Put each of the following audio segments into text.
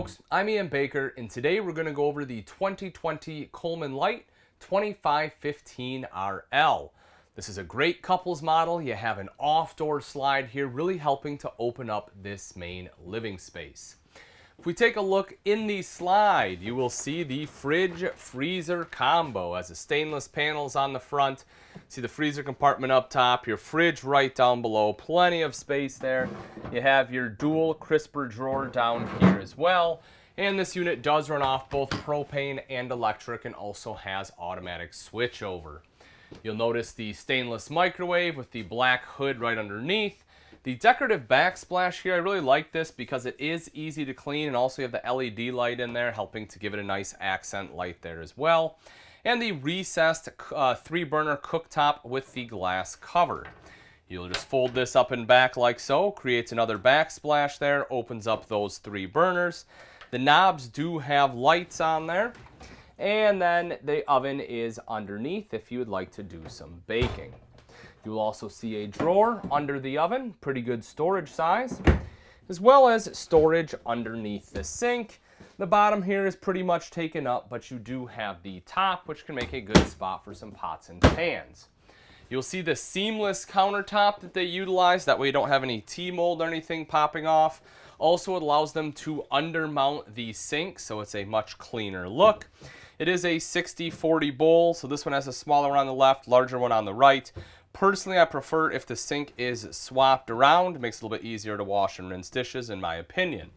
folks, I'm Ian Baker, and today we're going to go over the 2020 Coleman Light 2515RL. This is a great couples model. You have an off-door slide here, really helping to open up this main living space. If we take a look in the slide, you will see the fridge-freezer combo as the stainless panels on the front. See the freezer compartment up top, your fridge right down below, plenty of space there. You have your dual crisper drawer down here as well. And this unit does run off both propane and electric and also has automatic switchover. You'll notice the stainless microwave with the black hood right underneath. The decorative backsplash here, I really like this because it is easy to clean, and also you have the LED light in there helping to give it a nice accent light there as well. And the recessed 3-burner cooktop with the glass cover. You'll just fold this up and back like so, creates another backsplash there, opens up those 3 burners. The knobs do have lights on there. And then the oven is underneath if you would like to do some baking. You will also see a drawer under the oven, pretty good storage size, as well as storage underneath the sink. The bottom here is pretty much taken up, but you do have the top, which can make a good spot for some pots and pans. You'll see the seamless countertop that they utilize. That way you don't have any T-mold or anything popping off. Also, it allows them to undermount the sink, so it's a much cleaner look. It is a 60/40 bowl, so this one has a smaller one on the left, larger one on the right. Personally, I prefer if the sink is swapped around. It makes it a little bit easier to wash and rinse dishes, in my opinion.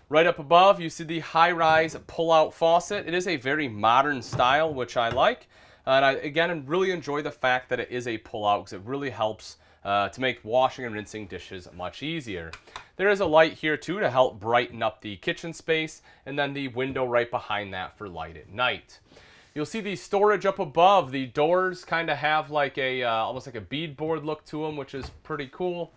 Right up above, you see the high-rise pull-out faucet. It is a very modern style, which I like. And I, again, really enjoy the fact that it is a pull-out because it really helps to make washing and rinsing dishes much easier. There is a light here, too, to help brighten up the kitchen space, and then the window right behind that for light at night. You'll see the storage up above. The doors kind of have like a almost like a beadboard look to them, which is pretty cool.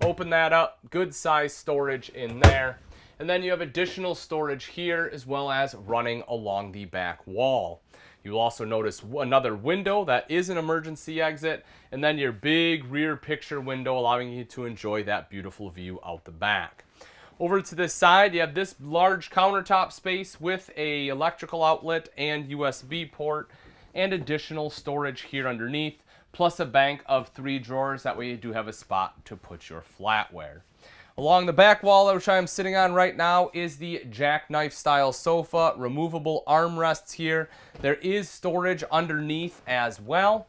Open that up, good size storage in there. And then you have additional storage here as well as running along the back wall. You'll also notice another window that is an emergency exit, and then your big rear picture window allowing you to enjoy that beautiful view out the back. Over to this side, you have this large countertop space with a electrical outlet and USB port and additional storage here underneath, plus a bank of 3 drawers. That way you do have a spot to put your flatware. Along the back wall, which I am sitting on right now, is the jackknife style sofa, removable armrests here. There is storage underneath as well.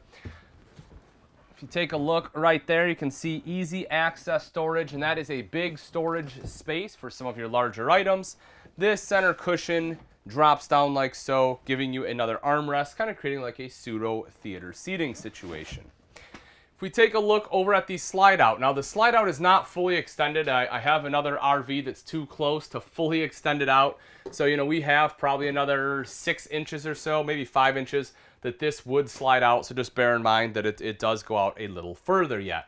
If you take a look right there, you can see easy access storage, and that is a big storage space for some of your larger items. This center cushion drops down like so, giving you another armrest, kind of creating like a pseudo theater seating situation. If we take a look over at the slide out, now the slide out is not fully extended. I have another RV that's too close to fully extend it out. So, we have probably another 6 inches or so, maybe 5 inches that this would slide out. So just bear in mind that it does go out a little further yet.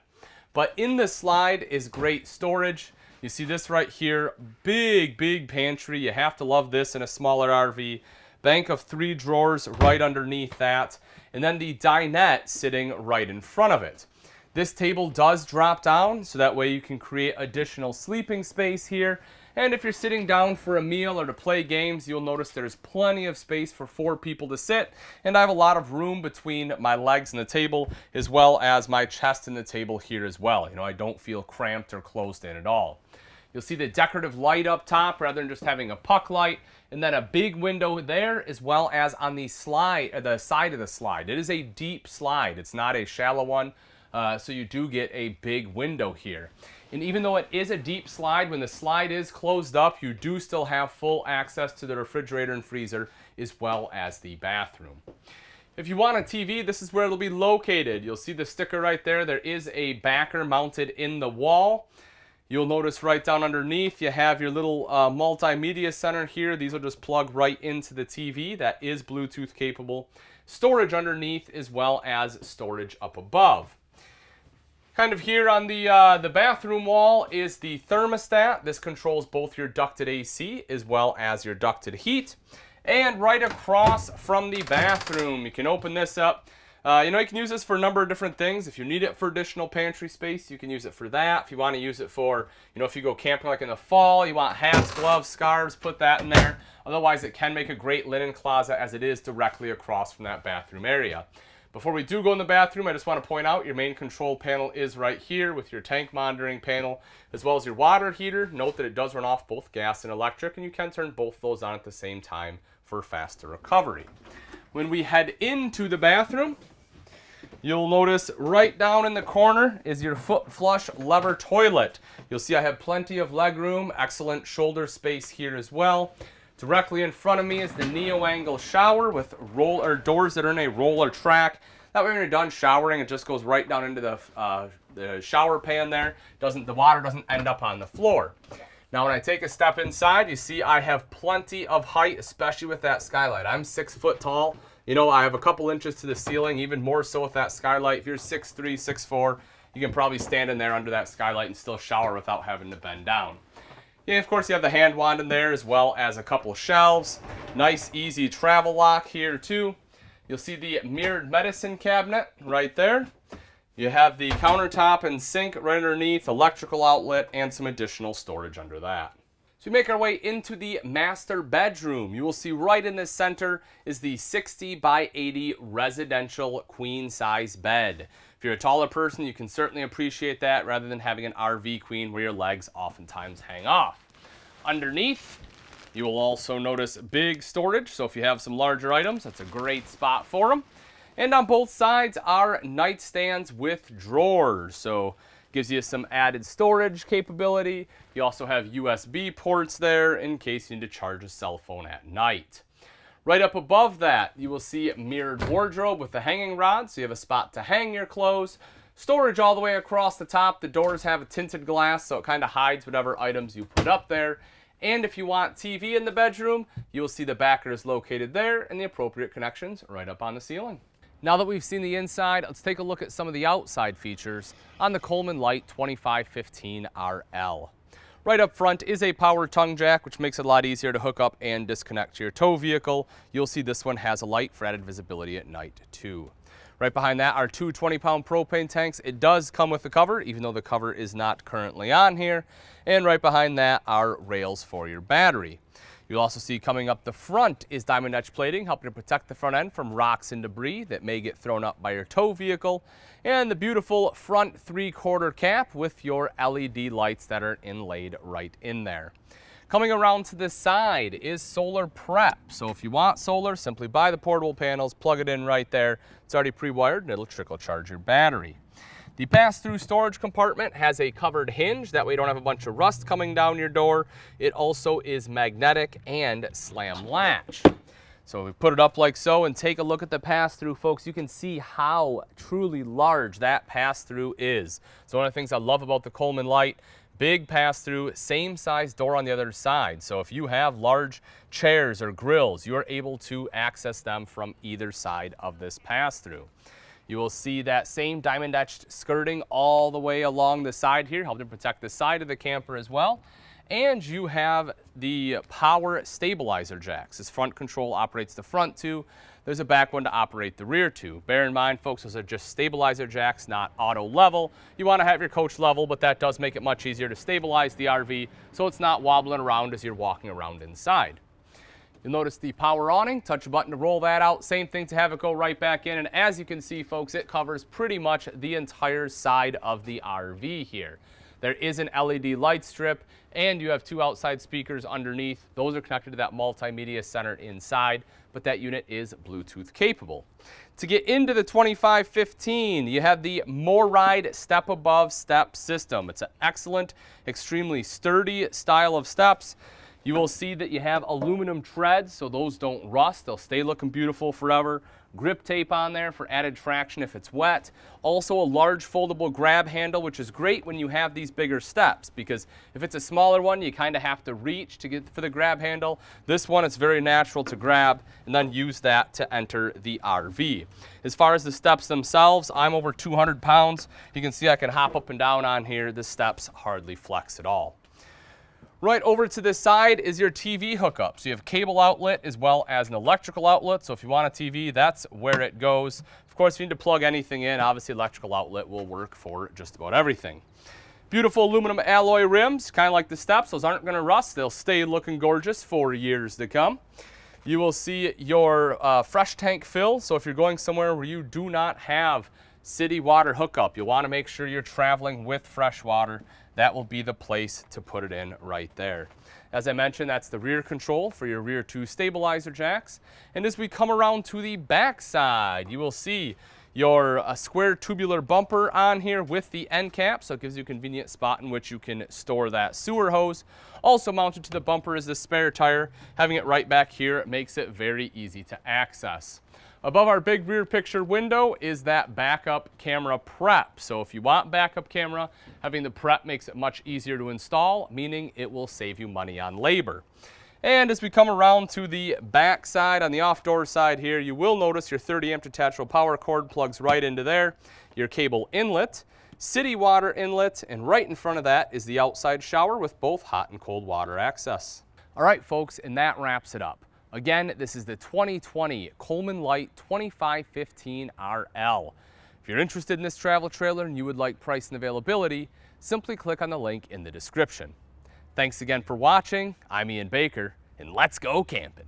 But in the slide is great storage. You see this right here, big pantry. You have to love this in a smaller RV. Bank of 3 drawers right underneath that. And then the dinette sitting right in front of it. This table does drop down, so that way you can create additional sleeping space here. And if you're sitting down for a meal or to play games, you'll notice there's plenty of space for 4 people to sit. And I have a lot of room between my legs and the table, as well as my chest and the table here as well. I don't feel cramped or closed in at all. You'll see the decorative light up top rather than just having a puck light, and then a big window there as well as on the side of the slide. It is a deep slide. It's not a shallow one, so you do get a big window here. And even though it is a deep slide, when the slide is closed up, you do still have full access to the refrigerator and freezer as well as the bathroom. If you want a TV, this is where it'll be located. You'll see the sticker right there. There is a backer mounted in the wall. You'll notice right down underneath you have your little multimedia center here. These will just plug right into the TV. That is Bluetooth capable. Storage underneath as well as storage up above. Kind of here on the bathroom wall is the thermostat. This controls both your ducted AC as well as your ducted heat. And right across from the bathroom, you can open this up. You know, you can use this for a number of different things. If you need it for additional pantry space, you can use it for that. If you want to use it for, you know, if you go camping like in the fall, you want hats, gloves, scarves, put that in there. Otherwise, it can make a great linen closet as it is directly across from that bathroom area. Before we do go in the bathroom, I just want to point out your main control panel is right here with your tank monitoring panel, as well as your water heater. Note that it does run off both gas and electric, and you can turn both those on at the same time for faster recovery. When we head into the bathroom, you'll notice right down in the corner is your foot flush lever toilet. You'll see I have plenty of leg room, excellent shoulder space here as well. Directly in front of me is the neo-angle shower with doors that are in a roller track. That way when you're done showering, it just goes right down into the shower pan there. The water doesn't end up on the floor. Now when I take a step inside, you see I have plenty of height, especially with that skylight. I'm 6 foot tall. You know, I have a couple inches to the ceiling, even more so with that skylight. If you're 6'3", 6'4", you can probably stand in there under that skylight and still shower without having to bend down. Yeah, of course, you have the hand wand in there as well as a couple shelves. Nice, easy travel lock here too. You'll see the mirrored medicine cabinet right there. You have the countertop and sink right underneath, electrical outlet, and some additional storage under that. So we make our way into the master bedroom. You will see right in the center is the 60 by 80 residential queen size bed. If you're a taller person, you can certainly appreciate that rather than having an RV queen where your legs oftentimes hang off. Underneath, you will also notice big storage. So if you have some larger items, that's a great spot for them. And on both sides are nightstands with drawers. So gives you some added storage capability. You also have USB ports there in case you need to charge a cell phone at night. Right up above that, you will see mirrored wardrobe with the hanging rod, so you have a spot to hang your clothes. Storage all the way across the top. The doors have a tinted glass, so it kind of hides whatever items you put up there. And if you want TV in the bedroom, you will see the backer is located there and the appropriate connections right up on the ceiling. Now that we've seen the inside, let's take a look at some of the outside features on the Coleman Light 2515 RL. Right up front is a power tongue jack, which makes it a lot easier to hook up and disconnect to your tow vehicle. You'll see this one has a light for added visibility at night too. Right behind that are two 20-pound propane tanks. It does come with the cover, even though the cover is not currently on here. And right behind that are rails for your battery. You'll also see coming up the front is diamond etch plating, helping to protect the front end from rocks and debris that may get thrown up by your tow vehicle. And the beautiful front 3/4 cap with your LED lights that are inlaid right in there. Coming around to this side is solar prep. So if you want solar, simply buy the portable panels, plug it in right there. It's already pre-wired and it'll trickle charge your battery. The pass-through storage compartment has a covered hinge. That way you don't have a bunch of rust coming down your door. It also is magnetic and slam latch. So we put it up like so and take a look at the pass-through, folks. You can see how truly large that pass-through is. So one of the things I love about the Coleman Light, big pass-through, same size door on the other side. So if you have large chairs or grills, you are able to access them from either side of this pass-through. You will see that same diamond etched skirting all the way along the side here, helping to protect the side of the camper as well. And you have the power stabilizer jacks. This front control operates the front two. There's a back one to operate the rear two. Bear in mind, folks, those are just stabilizer jacks, not auto level. You want to have your coach level, but that does make it much easier to stabilize the RV so it's not wobbling around as you're walking around inside. You'll notice the power awning, touch a button to roll that out. Same thing to have it go right back in. And as you can see, folks, it covers pretty much the entire side of the RV here. There is an LED light strip, and you have two outside speakers underneath. Those are connected to that multimedia center inside, but that unit is Bluetooth capable. To get into the 2515, you have the MoRide step above step system. It's an excellent, extremely sturdy style of steps. You will see that you have aluminum treads, so those don't rust. They'll stay looking beautiful forever. Grip tape on there for added traction if it's wet. Also a large foldable grab handle, which is great when you have these bigger steps, because if it's a smaller one, you kind of have to reach to get for the grab handle. This one, it's very natural to grab and then use that to enter the RV. As far as the steps themselves, I'm over 200 pounds. You can see I can hop up and down on here. The steps hardly flex at all. Right over to this side is your TV hookup. So you have a cable outlet as well as an electrical outlet. So if you want a TV, that's where it goes. Of course, if you need to plug anything in, obviously electrical outlet will work for just about everything. Beautiful aluminum alloy rims, kind of like the steps. Those aren't going to rust. They'll stay looking gorgeous for years to come. You will see your fresh tank fill. So if you're going somewhere where you do not have city water hookup, you'll want to make sure you're traveling with fresh water. That will be the place to put it in right there. As I mentioned, that's the rear control for your rear 2 stabilizer jacks. And as we come around to the back side, you will see your square tubular bumper on here with the end cap, so it gives you a convenient spot in which you can store that sewer hose. Also mounted to the bumper is the spare tire. Having it right back here makes it very easy to access. Above our big rear picture window is that backup camera prep. So if you want backup camera, having the prep makes it much easier to install, meaning it will save you money on labor. And as we come around to the back side, on the off-door side here, you will notice your 30-amp detachable power cord plugs right into there, your cable inlet, city water inlet, and right in front of that is the outside shower with both hot and cold water access. All right, folks, and that wraps it up. Again, this is the 2020 Coleman Light 2515 RL. If you're interested in this travel trailer and you would like price and availability, simply click on the link in the description. Thanks again for watching. I'm Ian Baker, and let's go camping.